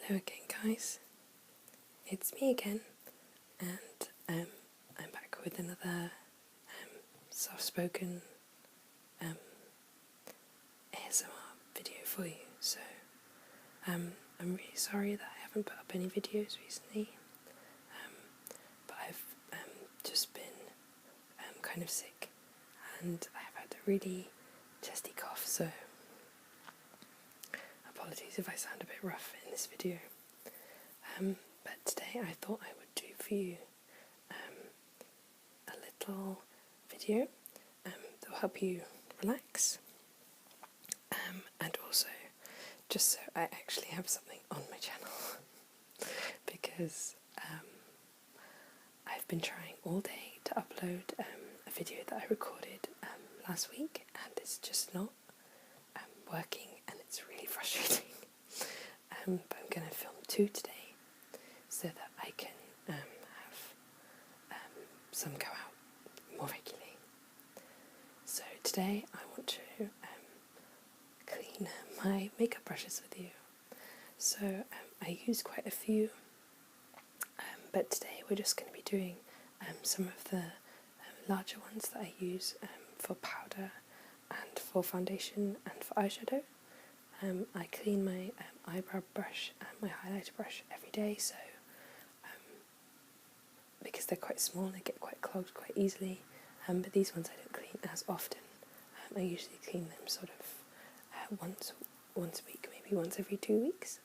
Hello again, guys. It's me again, and I'm back with another soft-spoken ASMR video for you. So I'm really sorry that I haven't put up any videos recently, but I've just been kind of sick, and I've had a really chesty cough, so apologies if I sound a bit rough in this video. But today I thought I would do for you a little video that will help you relax, and also just so I actually have something on my channel because I've been trying all day to upload a video that I recorded last week, and it's just not working, and it's really frustrating. But I'm going to film 2 today so that I can have some go out more regularly. So today I want to clean my makeup brushes with you. So I use quite a few, but today we're just going to be doing some of the larger ones that I use for powder and for foundation and for eyeshadow. I clean my eyebrow brush and my highlighter brush every day, so because they're quite small, they get quite clogged quite easily, but these ones I don't clean as often. I usually clean them sort of once a week, maybe once every 2 weeks.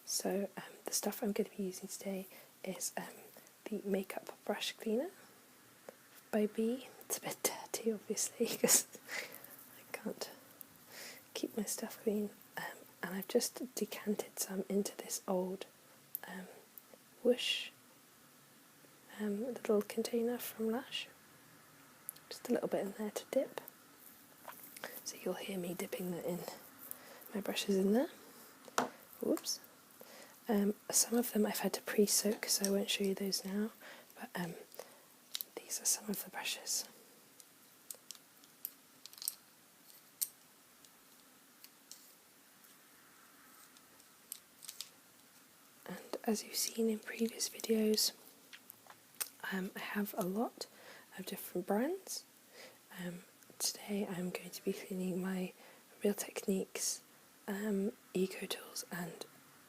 So the stuff I'm going to be using today is the makeup brush cleaner by B. It's a bit dirty, obviously, because I can't keep my stuff clean. And I've just decanted some into this old Whoosh little container from Lush. Just a little bit in there to dip. So you'll hear me dipping that in my brushes in there. Whoops. Some of them I've had to pre-soak, so I won't show you those now, but these are some of the brushes. And as you've seen in previous videos, I have a lot of different brands. Today I'm going to be cleaning my Real Techniques Eco Tools and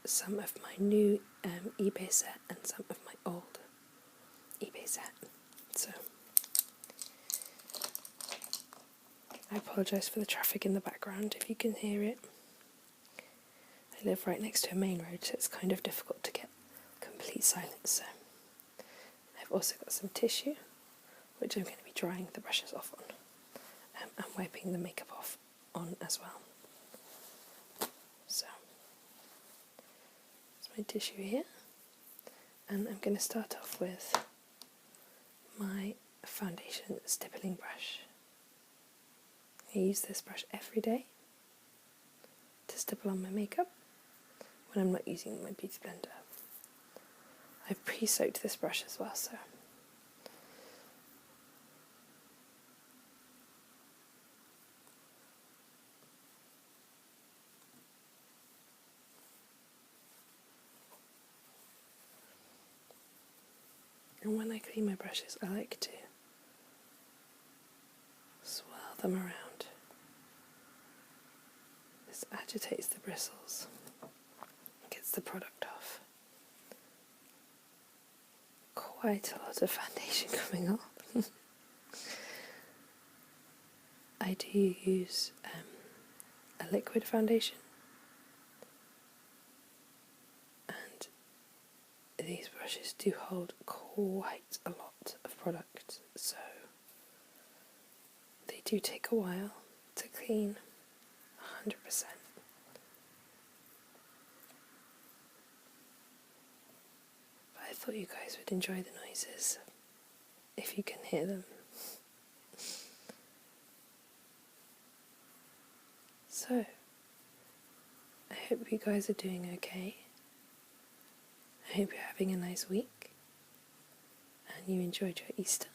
some of my new eBay set and some of my old eBay set. So I apologise for the traffic in the background if you can hear it. I live right next to a main road, so it's kind of difficult to get complete silence. So I've also got some tissue, which I'm going to be drying the brushes off on, and wiping the makeup off on as well. So that's my tissue here, and I'm going to start off with my foundation stippling brush. I use this brush every day to stipple on my makeup when I'm not using my beauty blender. I've pre-soaked this brush as well, so and when I clean my brushes, I like to swirl them around. This agitates the bristles and gets the product off. Quite a lot of foundation coming off. I do use a liquid foundation, and these brushes do hold quite a lot of product, so they do take a while to clean 100%. But I thought you guys would enjoy the noises, if you can hear them. So, I hope you guys are doing okay. I hope you're having a nice week and you enjoyed your Easter.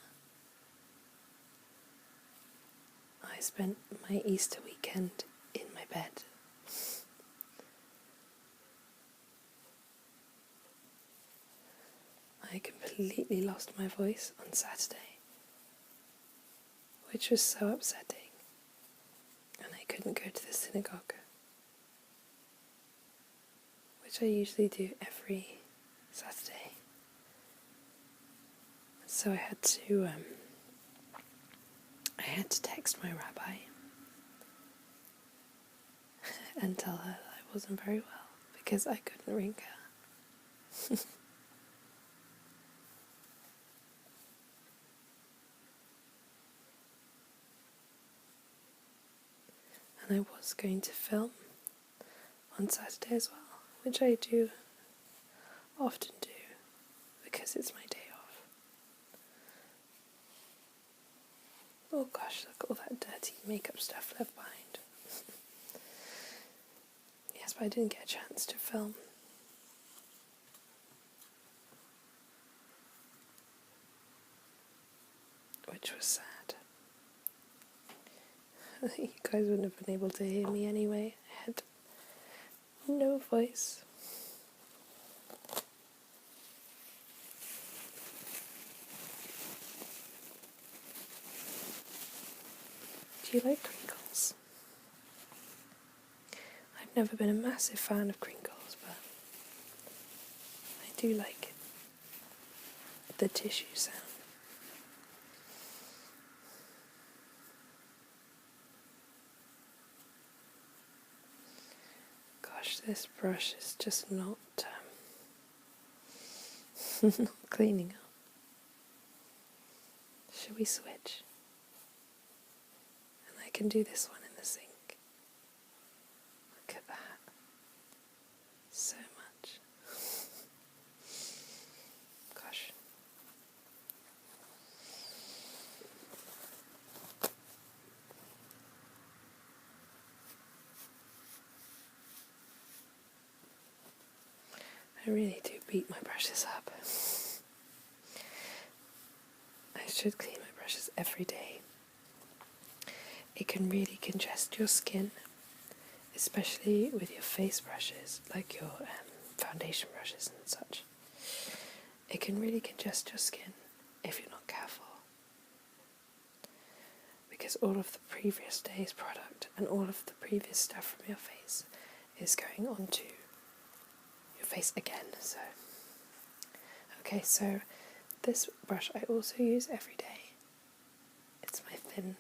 I spent my Easter weekend in my bed. I completely lost my voice on Saturday, which was so upsetting, and I couldn't go to the synagogue, which I usually do every Saturday. So I had to text my rabbi and tell her that I wasn't very well because I couldn't ring her. And I was going to film on Saturday as well, which I do often do because it's my day off. Oh gosh, look at all that dirty makeup stuff left behind. Yes, but I didn't get a chance to film. Which was sad. You guys wouldn't have been able to hear me anyway. I had no voice. Do you like crinkles? I've never been a massive fan of crinkles, but I do like the tissue sound. Gosh, this brush is just not not cleaning up. Should we switch? And I can do this one in the sink. Look at that. So much. Gosh. I really do beat my brushes up. I should clean my brushes every day. It can really congest your skin, especially with your face brushes, like your foundation brushes and such. It can really congest your skin if you're not careful, because all of the previous day's product and all of the previous stuff from your face is going onto your face again. So this brush I also use every day. It's my thin,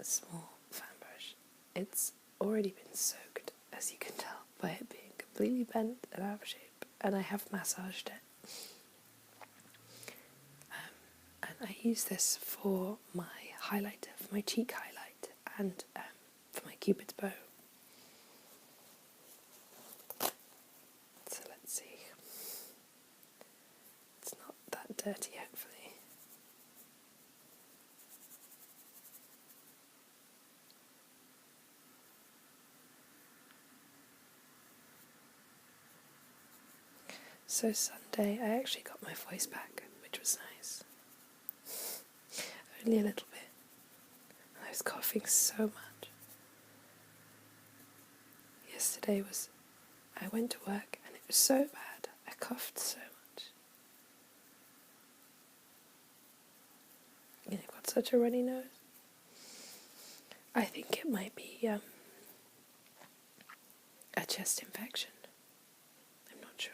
small fan brush. It's already been soaked, as you can tell, by it being completely bent and out of shape, and I have massaged it. And I use this for my highlighter, for my cheek highlight, and for my Cupid's bow. So let's see. It's not that dirty, hopefully. So Sunday, I actually got my voice back, which was nice. Only a little bit. I was coughing so much. Yesterday I went to work and it was so bad. I coughed so much. And I've got such a runny nose. I think it might be a chest infection. I'm not sure.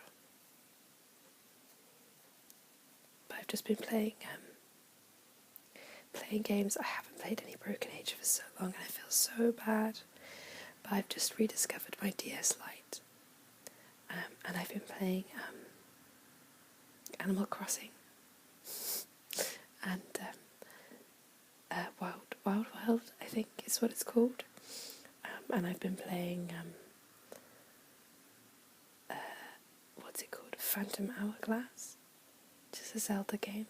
But I've just been playing games. I haven't played any Broken Age for so long and I feel so bad. But I've just rediscovered my DS Lite. And I've been playing Animal Crossing. And Wild, I think is what it's called. And I've been playing what's it called? Phantom Hourglass, which is a Zelda game.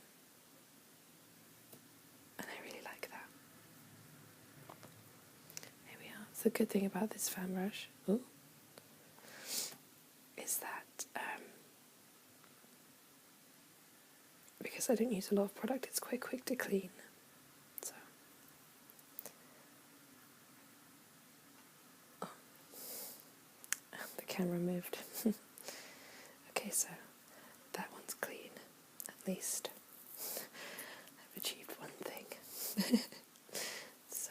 And I really like that. Here we are. The good thing about this fan brush is that because I don't use a lot of product, it's quite quick to clean. So the camera moved. Okay, so that one's clean, least I've achieved one thing. So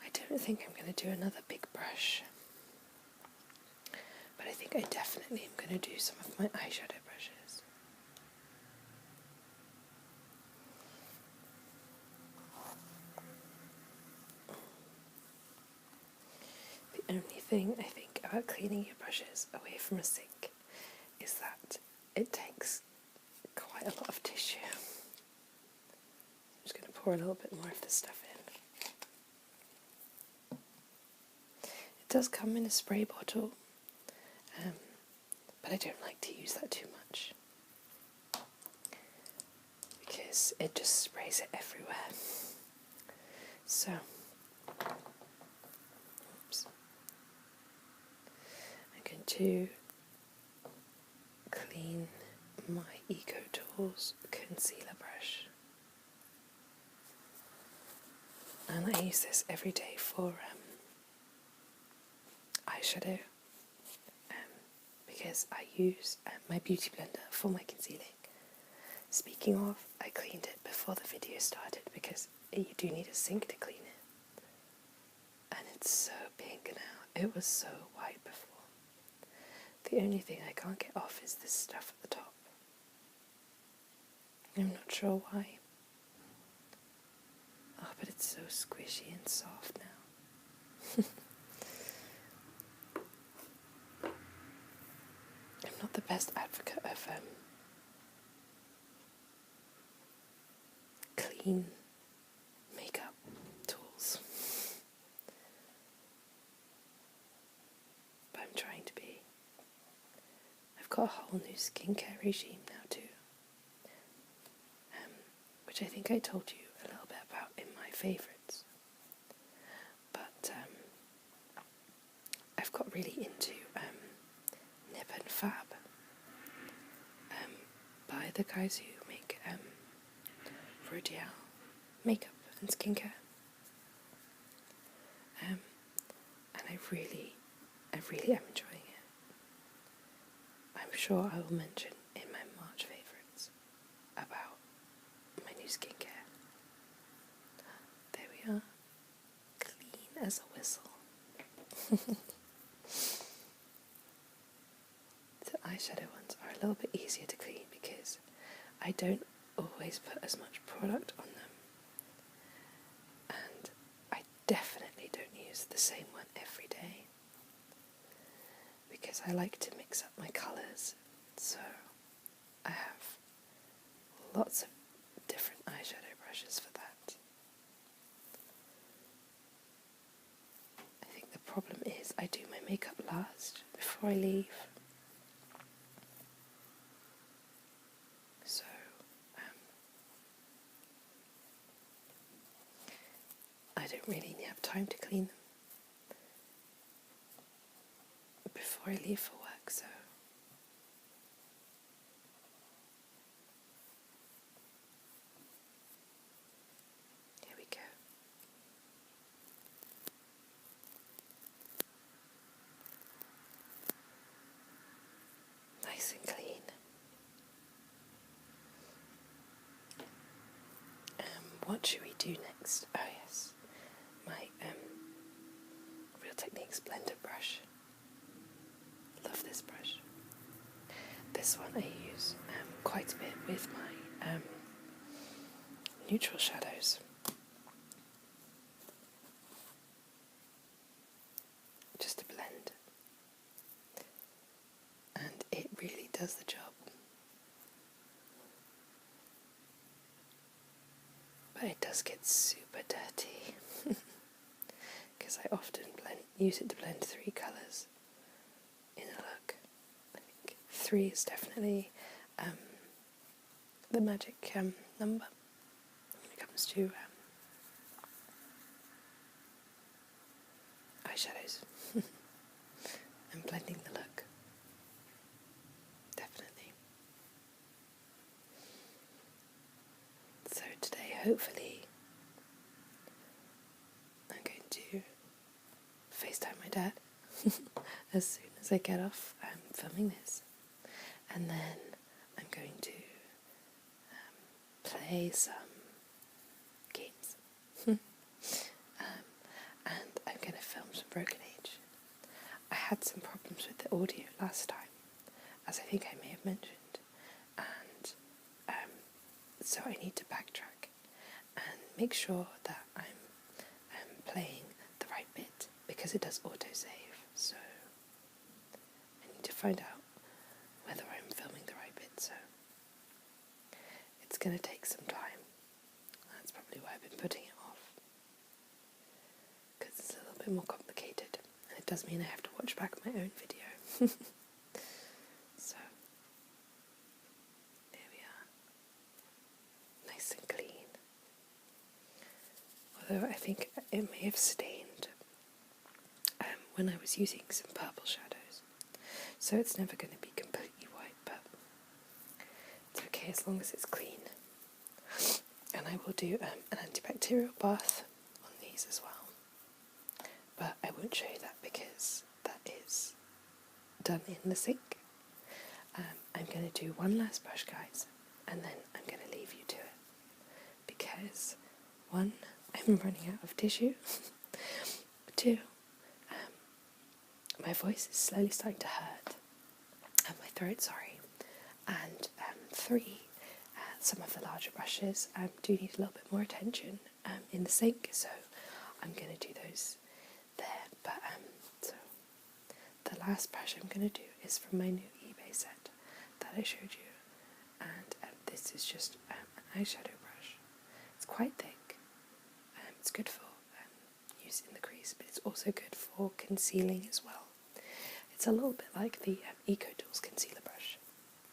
I don't think I'm going to do another big brush, but I think I definitely am going to do some of my eyeshadow brushes. The only thing I think about cleaning your brushes away from a sink is that it takes quite a lot of tissue. I'm just going to pour a little bit more of this stuff in. It does come in a spray bottle, but I don't like to use that too much because it just sprays it everywhere. So, oops. I'm going to clean my Eco Tools concealer brush, and I use this every day for eyeshadow, because I use my beauty blender for my concealing. Speaking of, I cleaned it before the video started because you do need a sink to clean it, and it's so pink now. It was so white before. The only thing I can't get off is this stuff at the top. I'm not sure why. Oh, but it's so squishy and soft now. I'm not the best advocate of clean makeup tools, but I'm trying to be. I've got a whole new skincare regime now too, which I think I told you a little bit about in my favourites, but I've got really into Nip and Fab, by the guys who make Rodial makeup and skincare, and I really am enjoying it. I'm sure I will mention in my March favourites about my new skincare. There we are, clean as a whistle. The eyeshadow ones are a little bit easier to clean because I don't always put as much product on them, and I definitely don't use the same one every day because I like to mix up my colours, so I have lots of different eyeshadow brushes for that. I think the problem is I do my makeup last before I leave. So, I don't really have time to clean them before I leave for work, so here we go. Nice and clean. What should we do next? Oh yes, my Real Techniques blender brush. Love this brush. This one I use quite a bit with my neutral shadows. Just to blend. And it really does the job. But it does get super dirty. Because I often use it to blend 3 colours in a look. I think 3 is definitely the magic number when it comes to eyeshadows and blending the look. Definitely. So today, hopefully, I'm dad as soon as I get off filming this, and then I'm going to play some games. And I'm going to film some Broken Age. I had some problems with the audio last time, as I think I may have mentioned, and so I need to backtrack and make sure that I'm playing the right bit, because it does autosave, so I need to find out whether I'm filming the right bit, so it's going to take some time. That's probably why I've been putting it off, because it's a little bit more complicated, and it does mean I have to watch back my own video. So, there we are. Nice and clean. Although I think it may have stained when I was using some purple shadows. So it's never going to be completely white, but it's okay as long as it's clean. And I will do an antibacterial bath on these as well. But I won't show you that because that is done in the sink. I'm going to do one last brush, guys, and then I'm going to leave you to it. Because, one, I'm running out of tissue. Two, my voice is slowly starting to hurt. And my throat, sorry. And three, some of the larger brushes do need a little bit more attention in the sink, so I'm going to do those there. But so the last brush I'm going to do is from my new eBay set that I showed you, and this is just an eyeshadow brush. It's quite thick. It's good for use in the crease, but it's also good for concealing as well. It's a little bit like the Eco Tools concealer brush,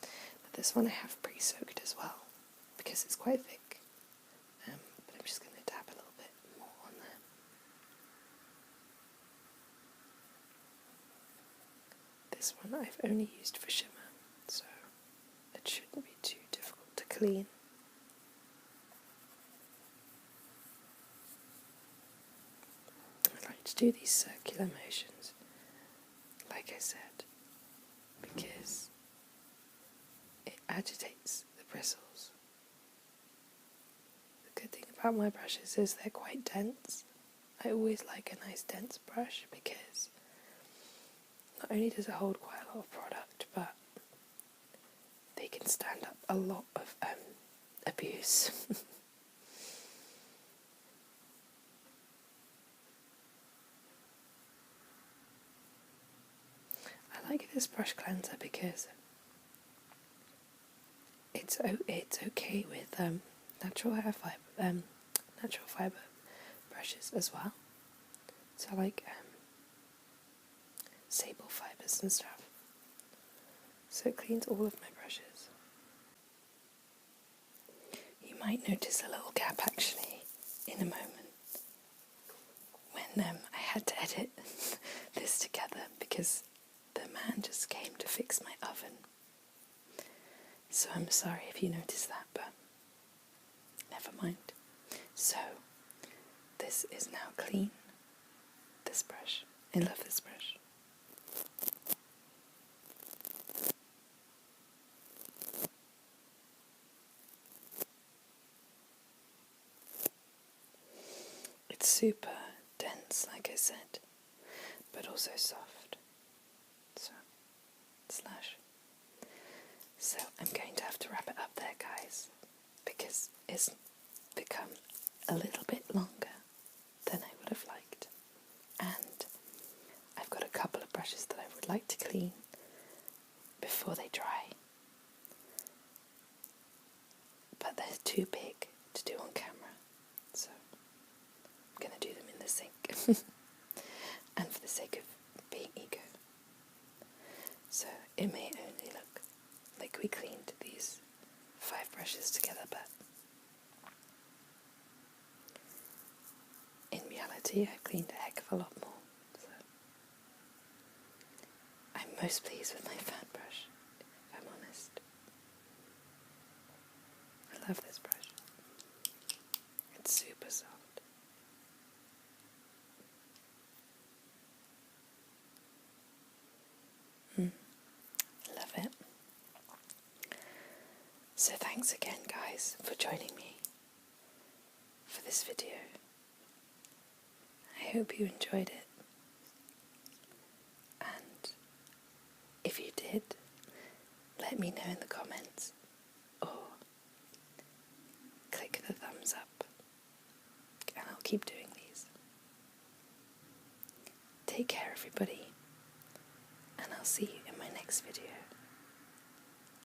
but this one I have pre-soaked as well because it's quite thick. But I'm just going to tap a little bit more on there. This one I've only used for shimmer, so it shouldn't be too difficult to clean. I like to do these circular motions, like I said, because it agitates the bristles. The good thing about my brushes is they're quite dense. I always like a nice dense brush because not only does it hold quite a lot of product, but they can stand up a lot of abuse. I like this brush cleanser because it's okay with natural fibre brushes as well. So I like sable fibres and stuff. So it cleans all of my brushes. You might notice a little gap actually in a moment when I had to edit this together because the man just came to fix my oven. So I'm sorry if you noticed that, but never mind. So this is now clean. This brush. I love this brush. It's super dense, like I said, but also soft. So, slash. So I'm going to have to wrap it up there, guys, because it's become a little bit longer than I would have liked. And I've got a couple of brushes that I would like to clean before they dry. But they're too big to do on camera, so I'm going to do them in the sink. And for the sake of being eco. So it may only look like we cleaned these 5 brushes together, but in reality I cleaned a heck of a lot more. So I'm most pleased with my fan brush, if I'm honest. I love this brush. It's super soft. So thanks again, guys, for joining me for this video. I hope you enjoyed it. And if you did, let me know in the comments or click the thumbs up and I'll keep doing these. Take care, everybody, and I'll see you in my next video.